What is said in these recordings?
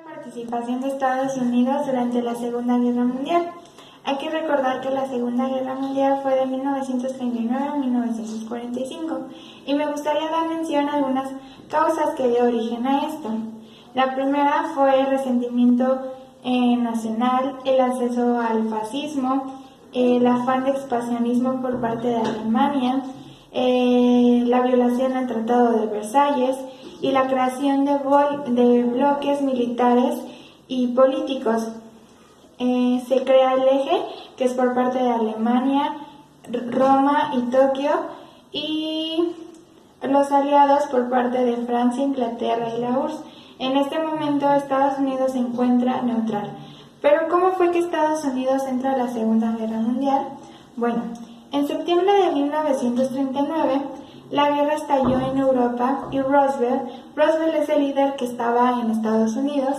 Participación de Estados Unidos durante la Segunda Guerra Mundial. Hay que recordar que la Segunda Guerra Mundial fue de 1939 a 1945 y me gustaría dar mención a algunas causas que dio origen a esto. La primera fue el resentimiento nacional, el acceso al fascismo, el afán de expansionismo por parte de Alemania, la violación al Tratado de Versalles y la creación de bloques militares y políticos. Se crea el eje, que es por parte de Alemania, Roma y Tokio, y los aliados por parte de Francia, Inglaterra y la URSS. En este momento Estados Unidos se encuentra neutral. Pero ¿cómo fue que Estados Unidos entra a la Segunda Guerra Mundial? Bueno, en septiembre de 1939, la guerra estalló en Europa y Roosevelt es el líder que estaba en Estados Unidos,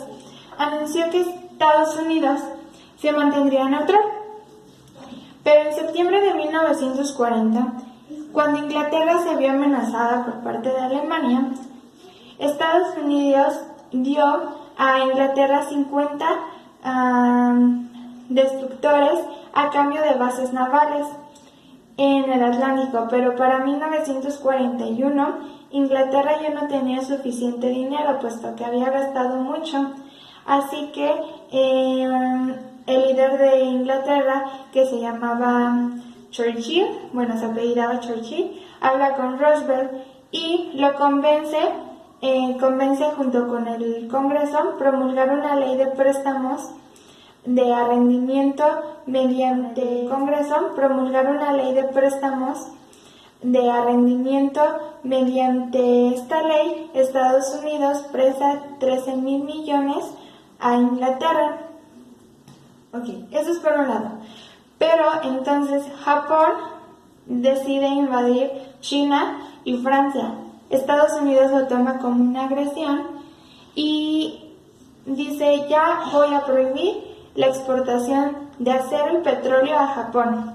anunció que Estados Unidos se mantendría neutral. Pero en septiembre de 1940, cuando Inglaterra se vio amenazada por parte de Alemania, Estados Unidos dio a Inglaterra 50 destructores a cambio de bases navales en el Atlántico, pero para 1941 Inglaterra ya no tenía suficiente dinero, puesto que había gastado mucho. Así que el líder de Inglaterra, que se llamaba Churchill, se apellidaba Churchill, habla con Roosevelt y lo convence junto con el Congreso promulgar una ley de préstamos de arrendamiento mediante Congreso, promulgar una ley de préstamos de arrendamiento. Mediante esta ley, Estados Unidos presta 13,000 millones a Inglaterra. Ok, eso es por un lado. Pero entonces Japón decide invadir China y Francia. Estados Unidos lo toma como una agresión y dice: ya voy a prohibir la exportación de acero y petróleo a Japón.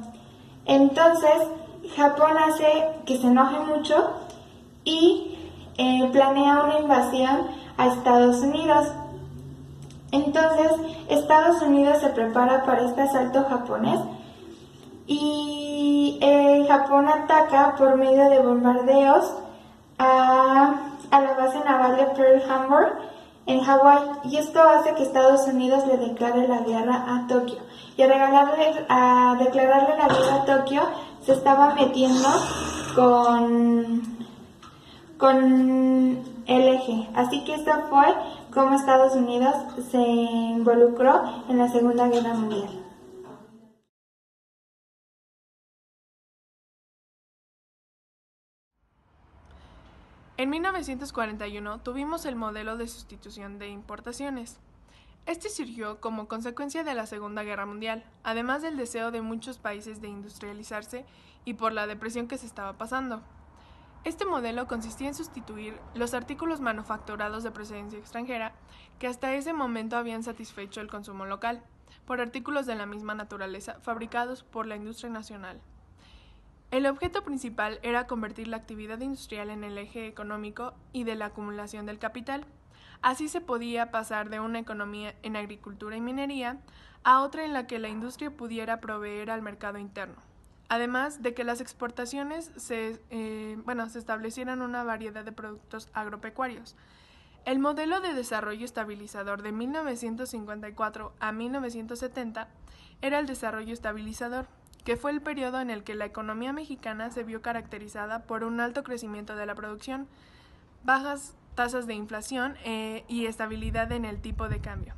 Entonces Japón hace que se enoje mucho y planea una invasión a Estados Unidos. Entonces Estados Unidos se prepara para este asalto japonés y Japón ataca por medio de bombardeos a la base naval de Pearl Harbor en Hawái, y esto hace que Estados Unidos le declare la guerra a Tokio. Y a declararle la guerra a Tokio, se estaba metiendo con el eje. Así que esto fue como Estados Unidos se involucró en la Segunda Guerra Mundial. En 1941 tuvimos el modelo de sustitución de importaciones. Este surgió como consecuencia de la Segunda Guerra Mundial, además del deseo de muchos países de industrializarse y por la depresión que se estaba pasando. Este modelo consistía en sustituir los artículos manufacturados de procedencia extranjera, que hasta ese momento habían satisfecho el consumo local, por artículos de la misma naturaleza fabricados por la industria nacional. El objeto principal era convertir la actividad industrial en el eje económico y de la acumulación del capital. Así se podía pasar de una economía en agricultura y minería a otra en la que la industria pudiera proveer al mercado interno. Además de que las exportaciones se establecieran una variedad de productos agropecuarios. El modelo de desarrollo estabilizador de 1954 a 1970 era el desarrollo estabilizador, que fue el periodo en el que la economía mexicana se vio caracterizada por un alto crecimiento de la producción, bajas tasas de inflación y estabilidad en el tipo de cambio.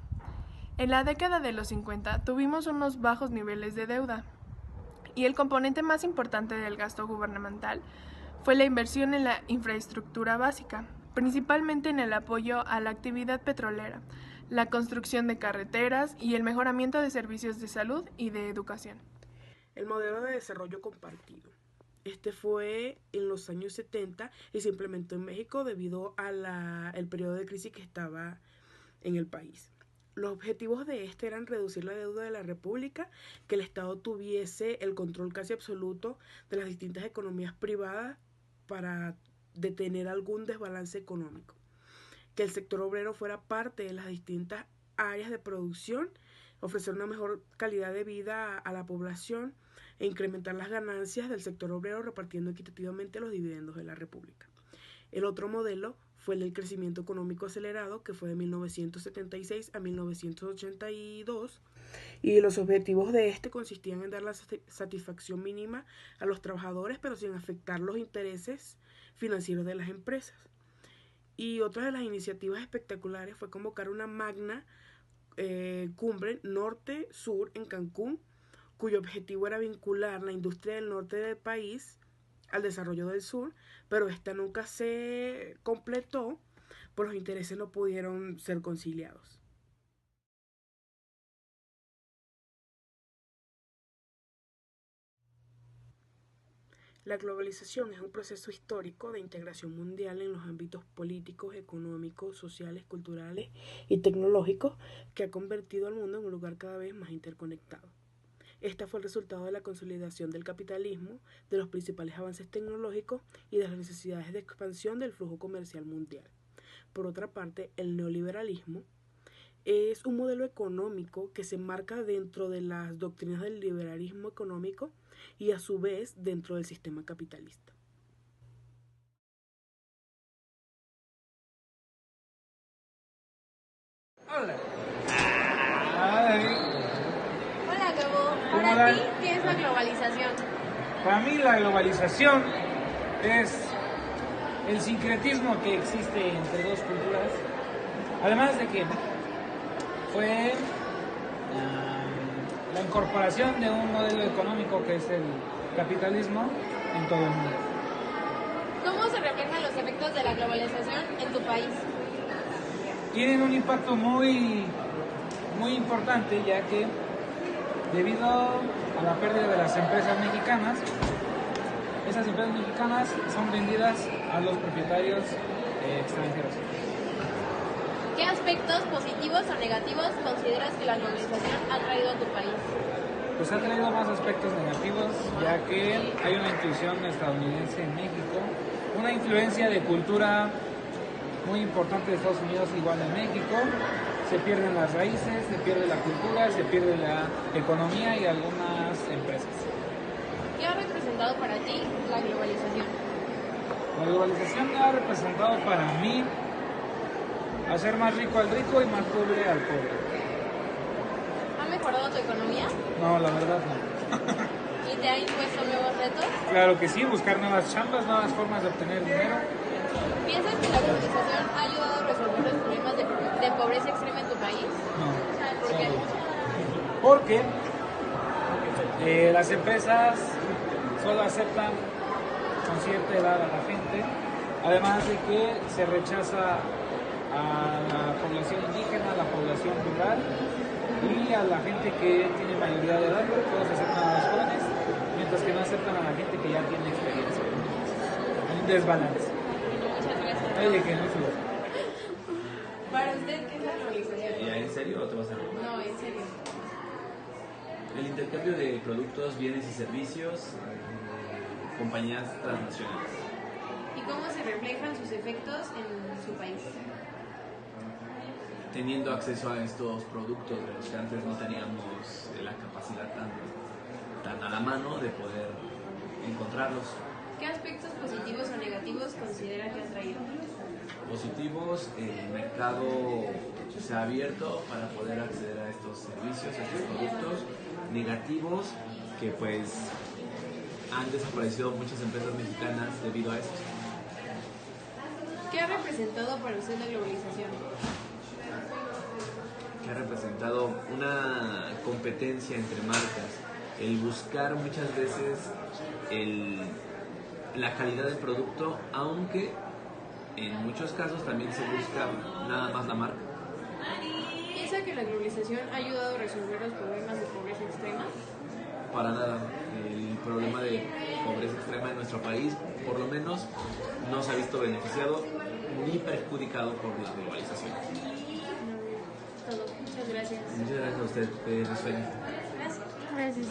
En la década de los 50 tuvimos unos bajos niveles de deuda, y el componente más importante del gasto gubernamental fue la inversión en la infraestructura básica, principalmente en el apoyo a la actividad petrolera, la construcción de carreteras y el mejoramiento de servicios de salud y de educación. El modelo de desarrollo compartido. Este fue en los años 70 y se implementó en México debido al periodo de crisis que estaba en el país. Los objetivos de este eran reducir la deuda de la República, que el Estado tuviese el control casi absoluto de las distintas economías privadas para detener algún desbalance económico. que el sector obrero fuera parte de las distintas áreas de producción, ofrecer una mejor calidad de vida a la población e incrementar las ganancias del sector obrero repartiendo equitativamente los dividendos de la República. El otro modelo fue el del crecimiento económico acelerado, que fue de 1976 a 1982, y los objetivos de este consistían en dar la satisfacción mínima a los trabajadores, pero sin afectar los intereses financieros de las empresas. Y otra de las iniciativas espectaculares fue convocar una magna cumbre norte-sur en Cancún, cuyo objetivo era vincular la industria del norte del país al desarrollo del sur, pero esta nunca se completó, pues los intereses no pudieron ser conciliados. La globalización es un proceso histórico de integración mundial en los ámbitos políticos, económicos, sociales, culturales y tecnológicos que ha convertido al mundo en un lugar cada vez más interconectado. Esta fue el resultado de la consolidación del capitalismo, de los principales avances tecnológicos y de las necesidades de expansión del flujo comercial mundial. Por otra parte, el neoliberalismo es un modelo económico que se enmarca dentro de las doctrinas del liberalismo económico y a su vez dentro del sistema capitalista. Hola. Hola, Gabo. Para ti, ¿qué es la globalización? Para mí la globalización es el sincretismo que existe entre dos culturas, además de que fue la incorporación de un modelo económico que es el capitalismo en todo el mundo. ¿Cómo se reflejan los efectos de la globalización en tu país? Tienen un impacto muy importante, ya que debido a la pérdida de las empresas mexicanas, esas empresas mexicanas son vendidas a los propietarios extranjeros. ¿Qué aspectos positivos o negativos consideras que la globalización ha traído a tu país? Pues ha traído más aspectos negativos, ya que hay una inclusión estadounidense en México, una influencia de cultura muy importante de Estados Unidos igual en México, se pierden las raíces, se pierde la cultura, se pierde la economía y algunas empresas. ¿Qué ha representado para ti la globalización? La globalización ha representado para mí hacer más rico al rico y más pobre al pobre. ¿Ha mejorado tu economía? No, la verdad no. ¿Y te ha impuesto nuevos retos? Claro que sí, buscar nuevas chambas, nuevas formas de obtener dinero. ¿Piensas que la globalización ha ayudado a resolver los problemas de pobreza extrema en tu país? No. ¿Por qué? Porque las empresas solo aceptan con cierta edad a la gente, además de que se rechaza a la población indígena, a la población rural y a la gente que tiene mayoría de edad. Todos aceptan a los jóvenes, mientras que no aceptan a la gente que ya tiene experiencia. Hay un desbalance. Muchas gracias. Oye, que no es ¿Para usted qué es la globalización? ¿En serio o te vas a reír? No, en serio. El intercambio de productos, bienes y servicios, compañías transnacionales. ¿Y cómo se reflejan sus efectos en su país? Teniendo acceso a estos productos de los que antes no teníamos la capacidad tan a la mano de poder encontrarlos. ¿Qué aspectos positivos o negativos considera que ha traído? Positivos, el mercado se ha abierto para poder acceder a estos servicios, a estos productos. Negativos, que pues han desaparecido muchas empresas mexicanas debido a esto. ¿Qué ha representado para usted la globalización? Que ha representado una competencia entre marcas, el buscar muchas veces la calidad del producto, aunque en muchos casos también se busca nada más la marca. ¿Piensa que la globalización ha ayudado a resolver los problemas de pobreza extrema? Para nada, el problema de pobreza extrema en nuestro país, por lo menos, no se ha visto beneficiado ni perjudicado por la globalización. Todo. Muchas gracias. Muchas gracias a usted, Rafael. Gracias.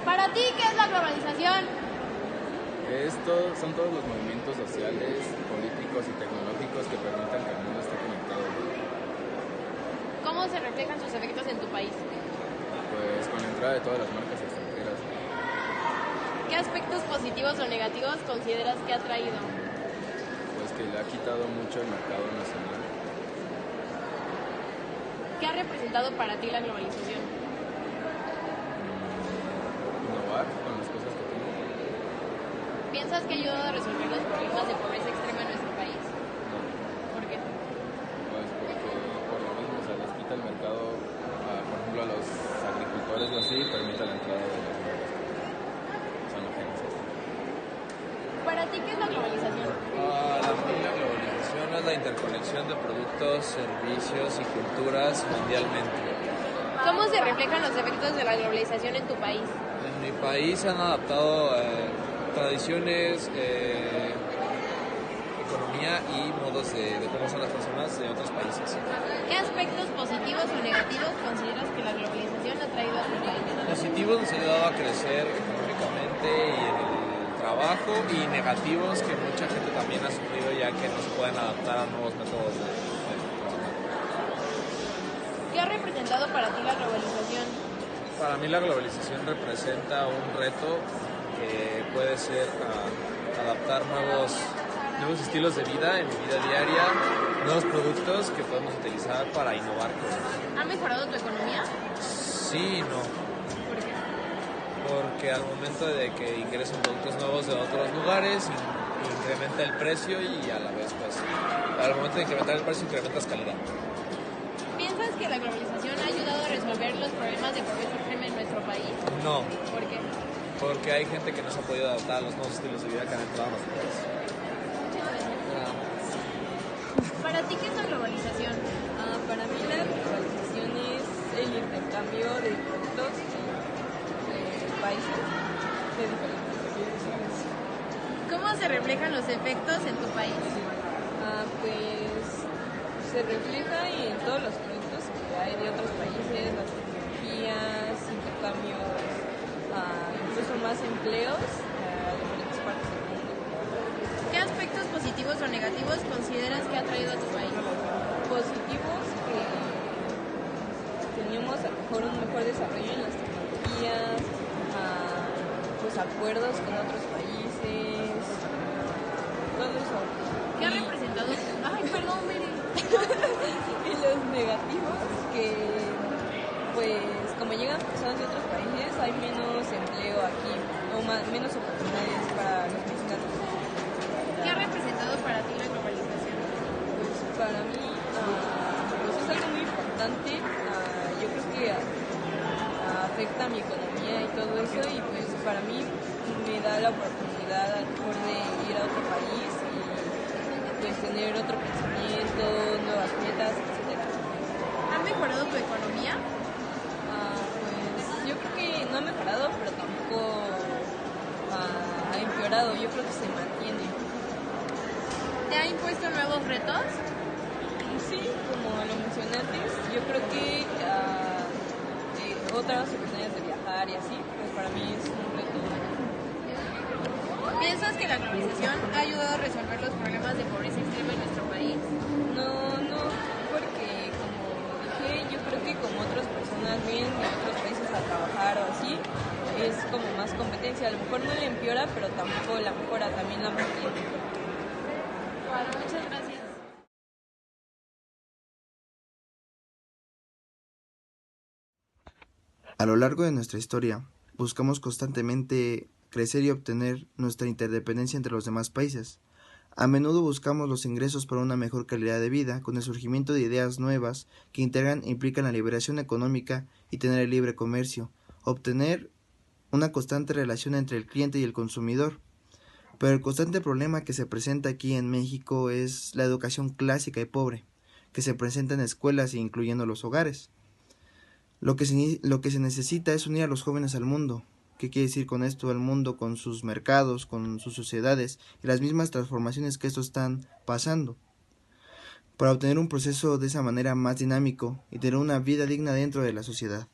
¿Para ti qué es la globalización? Son todos los movimientos sociales, políticos y tecnológicos que permitan que el mundo esté conectado. ¿Cómo se reflejan sus efectos en tu país? Pues con la entrada de todas las marcas extranjeras. ¿Qué aspectos positivos o negativos consideras que ha traído? Pues que le ha quitado mucho el mercado nacional. ¿Qué ha representado para ti la globalización? Innovar con las cosas que tengo. ¿Piensas que ha ayudado a resolver los problemas de pobreza extrema en nuestro país? No, ¿Por qué? pues porque por lo mismo, o sea, les quita el mercado, por ejemplo, a los agricultores o así, permite la entrada de los nuevos que son agencias. ¿Para ti qué es la globalización? Para mí la globalización es la interconexión de productos, servicios y culturas mundialmente. ¿Cómo se reflejan los efectos de la globalización en tu país? En mi país se han adaptado tradiciones, economía y modos de cómo son las personas de otros países. ¿Qué aspectos positivos o negativos consideras que la globalización ha traído a tu país? Positivos nos ha ayudado a crecer económicamente y en el trabajo, y negativos que mucha gente también ha sufrido ya que no se pueden adaptar a nuevos métodos de ¿Qué ha representado para ti la globalización? Para mí la globalización representa un reto que puede ser adaptar nuevos estilos de vida en mi vida diaria, nuevos productos que podemos utilizar para innovar cosas. ¿Ha mejorado tu economía? Sí y no, ¿Por qué? porque al momento de que ingresen productos nuevos de otros lugares, incrementa el precio y a la vez, pues, al momento de incrementar el precio, incrementas calidad. ¿Piensas que la globalización ha ayudado a resolver los problemas de pobreza extrema en nuestro país? No, ¿Por qué? porque hay gente que no se ha podido adaptar a los nuevos estilos de vida que han entrado a nuestro país. ¿Para ti qué es la globalización? Para mí la globalización es el intercambio de productos de países de diferentes países. ¿Cómo se reflejan los efectos en tu país? Pues se refleja en todos los productos que hay de otros países, las tecnologías, intercambios, incluso más empleos a diferentes partes del mundo. ¿Qué aspectos positivos o negativos consideras que ha traído a tu país? Positivos que tenemos a lo mejor un mejor desarrollo en las tecnologías, pues acuerdos con otros países, todo eso. ¿Qué ha representado? Ay, perdón, Mary. Y los negativos que, pues, como llegan personas de otros países, hay menos empleo aquí, o menos oportunidades para los mexicanos. ¿Qué ha representado para ti la globalización? Pues para mí, pues es algo muy importante. Yo creo que afecta a mi economía y todo eso, y pues para mí me da la oportunidad a lo mejor de ir a otro país y pues tener otro pensamiento, nuevas metas, etcétera. ¿Ha mejorado tu economía? Pues yo creo que no ha mejorado, pero tampoco ha empeorado. Yo creo que se mantiene. ¿Te ha impuesto nuevos retos? Sí, como lo mencioné antes, yo creo que otras oportunidades de viajar y así, pues para mí es un reto. ¿Piensas que la globalización ha ayudado a resolver los problemas de pobreza extrema en nuestro país? No, porque como dije, yo creo que como otras personas vienen de otros países a trabajar o así, es como más competencia. A lo mejor no le empeora, pero tampoco la mejora, también la mantiene. Bueno, muchas gracias. A lo largo de nuestra historia, buscamos constantemente crecer y obtener nuestra interdependencia entre los demás países. A menudo buscamos los ingresos para una mejor calidad de vida, con el surgimiento de ideas nuevas que integran e implican la liberación económica y tener el libre comercio, obtener una constante relación entre el cliente y el consumidor. Pero el constante problema que se presenta aquí en México es la educación clásica y pobre, que se presenta en escuelas e incluyendo los hogares. Lo que se necesita es unir a los jóvenes al mundo. ¿Qué quiere decir con esto? Al mundo con sus mercados, con sus sociedades y las mismas transformaciones que estos están pasando, para obtener un proceso de esa manera más dinámico y tener una vida digna dentro de la sociedad.